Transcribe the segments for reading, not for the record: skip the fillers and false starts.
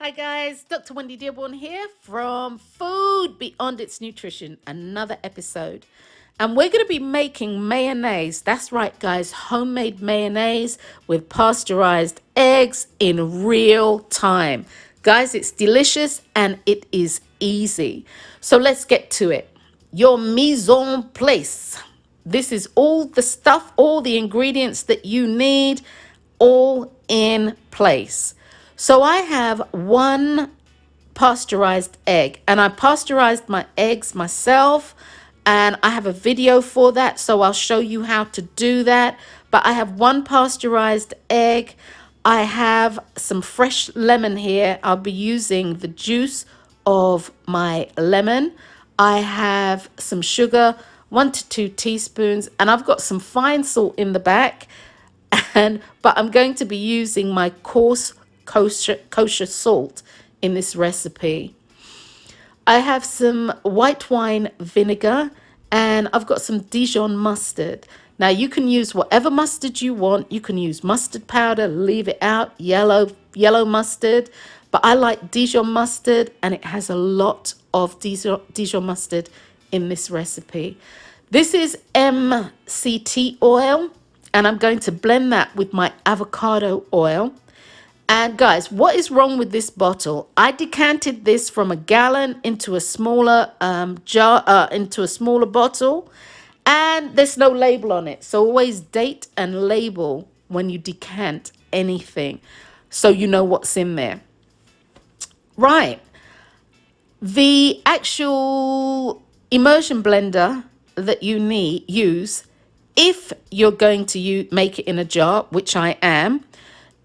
Hi guys, Dr. Wendy Dearborne here from Food Beyond Its Nutrition, another episode. And we're going to be making mayonnaise. That's right, guys, homemade mayonnaise with pasteurized eggs in real time. Guys, it's delicious and it is easy. So let's get to it. Your mise en place. This is all the stuff, all the ingredients that you need, all in place. So I have one pasteurized egg, and I pasteurized my eggs myself, and I have a video for that, so I'll show you how to do that. But I have one pasteurized egg. I have some fresh lemon here. I'll be using the juice of my lemon. I have some sugar, 1 to 2 teaspoons, and I've got some fine salt in the back. But I'm going to be using my coarse kosher salt in this recipe. I have some white wine vinegar, and I've got some Dijon mustard. Now you can use whatever mustard you want. You can use mustard powder, leave it out, yellow mustard, but I like Dijon mustard, and it has a lot of Dijon mustard in this recipe. This is MCT oil, and I'm going to blend that with my avocado oil. And guys, what is wrong with this bottle? I decanted this from a gallon into a smaller into a smaller bottle, and there's no label on it. So always date and label when you decant anything, so you know what's in there. Right. The actual immersion blender that you use, if you're going to make it in a jar, which I am,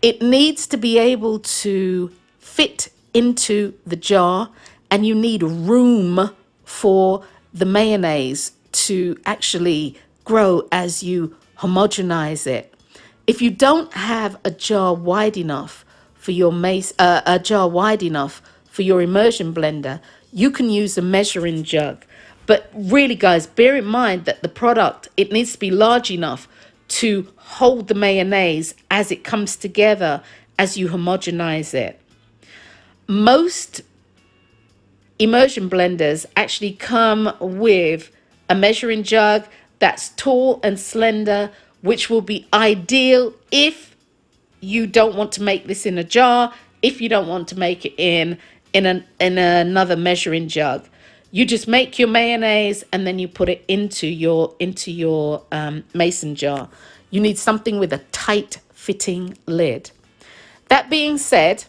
it needs to be able to fit into the jar, and you need room for the mayonnaise to actually grow as you homogenize it. If you don't have a jar wide enough for your immersion blender, you can use a measuring jug. But really, guys, bear in mind that the product, it needs to be large enough to hold the mayonnaise as it comes together as you homogenize it. Most immersion blenders actually come with a measuring jug that's tall and slender, which will be ideal if you don't want to make this in a jar, if you don't want to make it in another measuring jug. You just make your mayonnaise and then you put it into your mason jar. You need something with a tight fitting lid. That being said,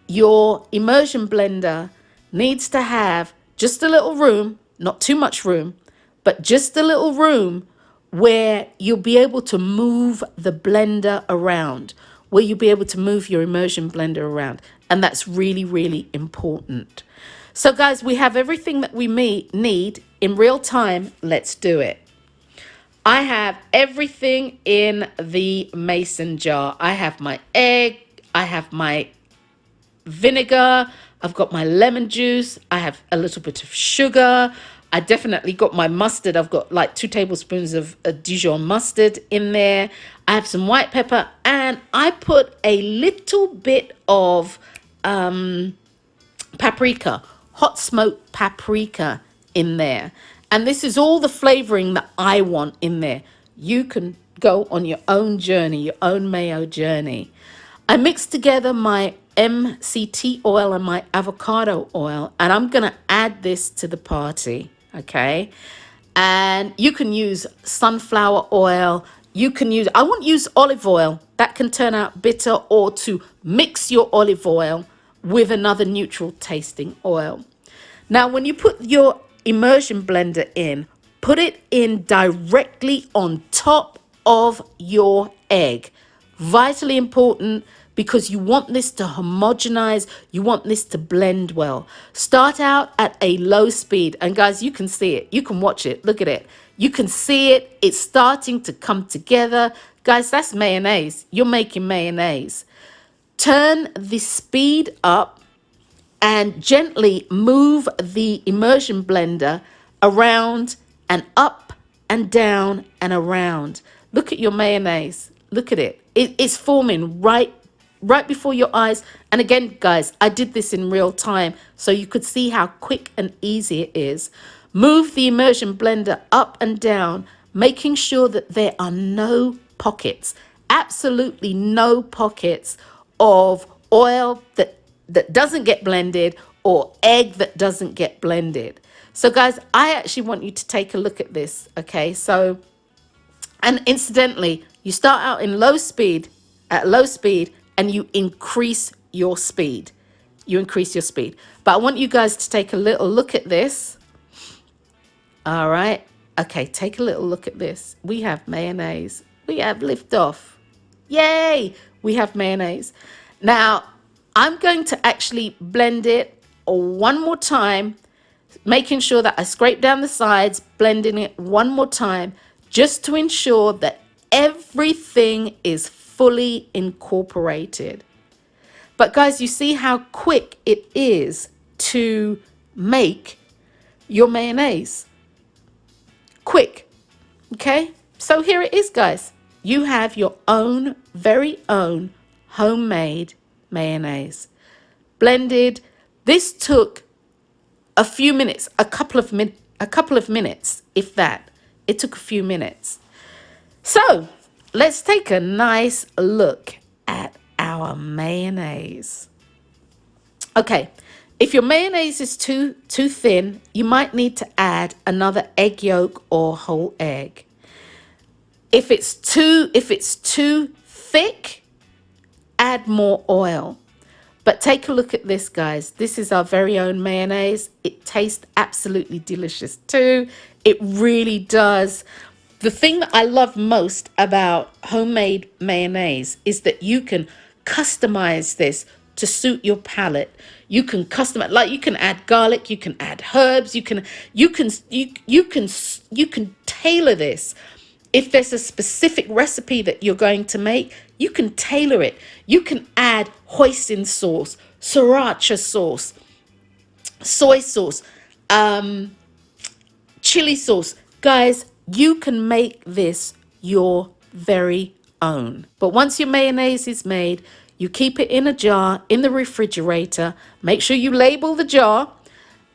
your immersion blender needs to have just a little room, not too much room, but just a little room where you'll be able to move the blender around, where you'll be able to move your immersion blender around. And that's really, really important. So guys, we have everything that we need in real time. Let's do it. I have everything in the mason jar. I have my egg, I have my vinegar, I've got my lemon juice, I have a little bit of sugar, I definitely got my mustard. I've got like 2 tablespoons of Dijon mustard in there. I have some white pepper, and I put a little bit of paprika, hot smoked paprika in there. And this is all the flavoring that I want in there. You can go on your own journey, your own mayo journey. I mixed together my MCT oil and my avocado oil, and I'm going to add this to the party, okay? And you can use sunflower oil. I won't use olive oil. That can turn out bitter, or to mix your olive oil with another neutral tasting oil. Now, when you put your immersion blender in, put it in directly on top of your egg. Vitally important, because you want this to homogenize, you want this to blend well. Start out at a low speed, and guys, you can see it, you can watch it, look at it. You can see it, it's starting to come together. Guys, that's mayonnaise. You're making mayonnaise. Turn the speed up and gently move the immersion blender around and up and down and around. Look at your mayonnaise. Look at it. It's forming right right before your eyes. And again, guys, I did this in real time so you could see how quick and easy it is. Move the immersion blender up and down, making sure that there are no pockets, absolutely no pockets of oil that doesn't get blended or egg that doesn't get blended. So guys, I actually want you to take a look at this. Okay, so, and incidentally, you start out in at low speed, and you increase your speed. You increase your speed. But I want you guys to take a little look at this. All right. Okay, take a little look at this. We have mayonnaise. We have liftoff. Yay! We have mayonnaise. Now, I'm going to actually blend it one more time, making sure that I scrape down the sides, blending it one more time, just to ensure that everything is fully incorporated. But guys, you see how quick it is to make your mayonnaise. Quick. Okay, so here it is, guys. You have your own, very own homemade mayonnaise. Blended. This took a few minutes, a couple of minutes, if that. It took a few minutes. So let's take a nice look at our mayonnaise. Okay, if your mayonnaise is too thin, you might need to add another egg yolk or whole egg. If it's too thick, add more oil. But take a look at this, guys. This is our very own mayonnaise. It tastes absolutely delicious too. It really does. The thing that I love most about homemade mayonnaise is that you can customize this to suit your palate. You can customize, like you can add garlic, you can add herbs, you can tailor this. If there's a specific recipe that you're going to make, you can tailor it. You can add hoisin sauce, sriracha sauce, soy sauce, chili sauce. Guys, you can make this your very own. But once your mayonnaise is made, you keep it in a jar in the refrigerator. Make sure you label the jar,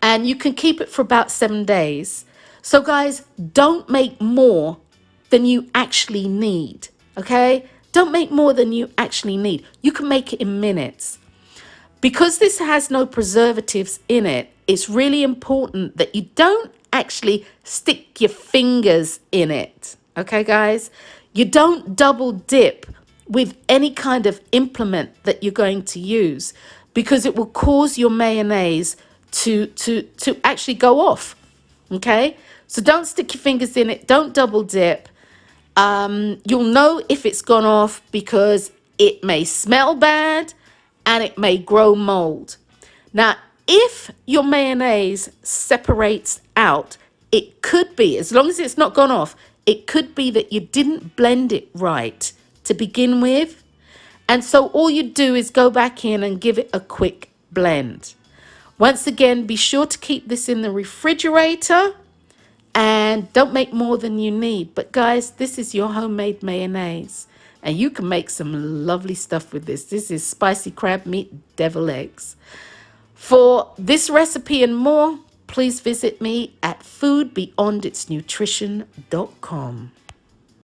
and you can keep it for about 7 days. So guys, don't make more than you actually need. Okay? Don't make more than you actually need. You can make it in minutes. Because this has no preservatives in it, it's really important that you don't actually stick your fingers in it. Okay, guys? You don't double dip with any kind of implement that you're going to use, because it will cause your mayonnaise to actually go off. Okay? So don't stick your fingers in it. Don't double dip. You'll know if it's gone off because it may smell bad and it may grow mold. Now, if your mayonnaise separates out, it could be, as long as it's not gone off, it could be that you didn't blend it right to begin with. And so all you do is go back in and give it a quick blend. Once again, be sure to keep this in the refrigerator and don't make more than you need. But guys, this is your homemade mayonnaise, and you can make some lovely stuff with this. This is spicy crab meat devil eggs. For this recipe and more, please visit me at foodbeyonditsnutrition.com.